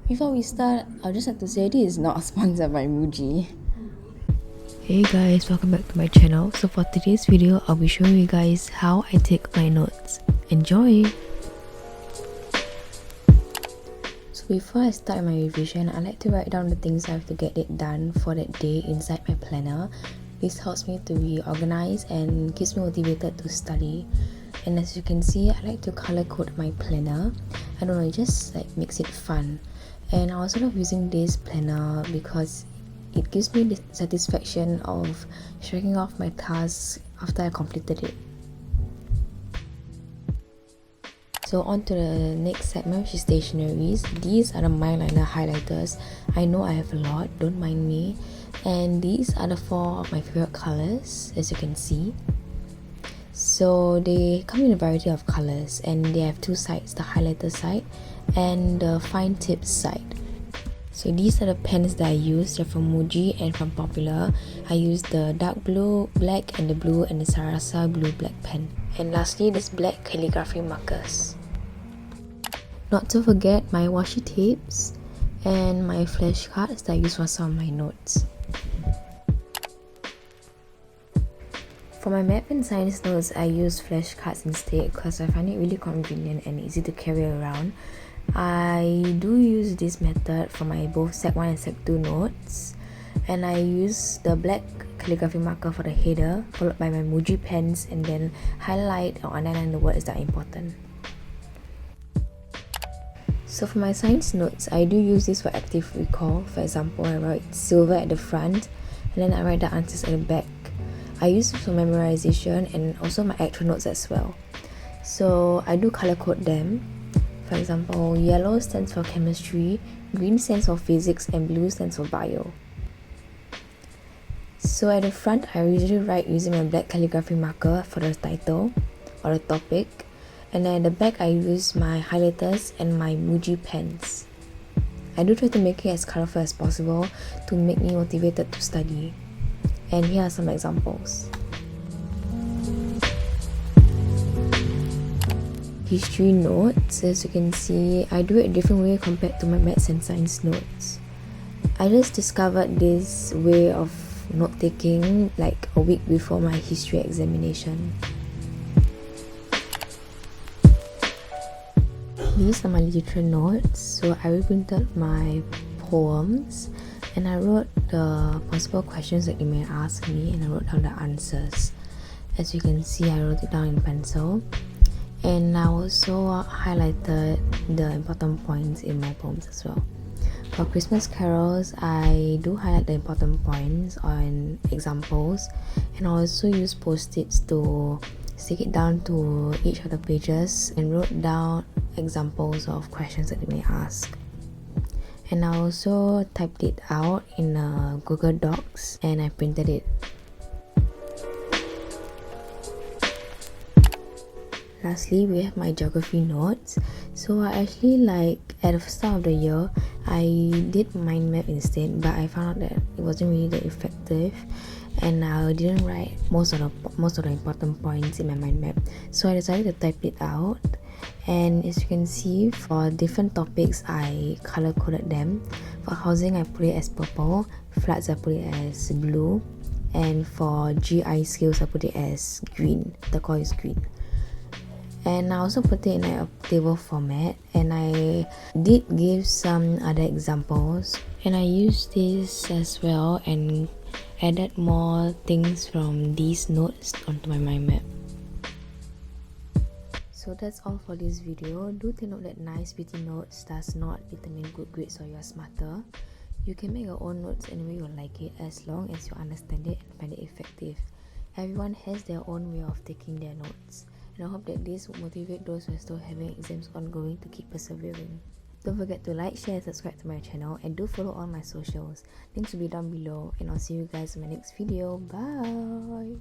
Before we start, I'll just have to say this is not sponsored by Muji. Hey guys, welcome back to my channel. So for today's video, I'll be showing you guys how I take my notes. Enjoy! So before I start my revision, I like to write down the things I have to get it done for that day inside my planner. This helps me to be organized and keeps me motivated to study. And as you can see, I like to color code my planner. I don't know, it just makes it fun. And I also love using this planner because it gives me the satisfaction of checking off my tasks after I completed it. So on to the next segment, which is stationeries. These are the mineliner highlighters. I know I have a lot, don't mind me. And these are the 4 of my favorite colors, as you can see. So they come in a variety of colors and they have 2 sides, the highlighter side and the fine tip side. So these are the pens that I use. They're from Muji and from Popular. I use the dark blue, black and the blue and the Sarasa blue black pen. And lastly, this black calligraphy markers. Not to forget my washi tapes and my flashcards that I use for some of my notes. For my math and science notes, I use flashcards instead because I find it really convenient and easy to carry around. I do use this method for my both Sec 1 and Sec 2 notes, and I use the black calligraphy marker for the header, followed by my Muji pens, and then highlight or underline the words that are important. So for my science notes, I do use this for active recall. For example, I write silver at the front, and then I write the answers at the back. I use it for memorization and also my actual notes as well. So I do color code them. For example, yellow stands for chemistry, green stands for physics, and blue stands for bio. So at the front, I usually write using my black calligraphy marker for the title or the topic. And then at the back, I use my highlighters and my Muji pens. I do try to make it as colorful as possible to make me motivated to study. And here are some examples. History notes, as you can see, I do it a different way compared to my maths and science notes. I just discovered this way of note taking like a week before my history examination. These are my literature notes. So I reprinted my poems and I wrote the possible questions that you may ask me and I wrote down the answers. As you can see, I wrote it down in pencil. And I also highlighted the important points in my poems as well. For Christmas carols, I do highlight the important points on examples, and I also use post-its to stick it down to each of the pages and wrote down examples of questions that they may ask. And I also typed it out in Google Docs and I printed it. Lastly, we have my geography notes. So I actually at the start of the year, I did mind map instead, but I found out that it wasn't really that effective, and I didn't write most of the important points in my mind map. So I decided to type it out, and as you can see, for different topics, I color coded them. For housing, I put it as purple. Floods, I put it as blue, and for GI skills, I put it as green. The color is green. And I also put it in a table format, and I did give some other examples, and I used this as well and added more things from these notes onto my mind map. So that's all for this video. Do take note that nice pretty notes does not determine good grades or you're smarter. You can make your own notes any way you like it as long as you understand it and find it effective. Everyone has their own way of taking their notes. And I hope that this will motivate those who are still having exams ongoing to keep persevering. Don't forget to like, share and subscribe to my channel, and do follow all my socials. Links will be down below, and I'll see you guys in my next video. Bye!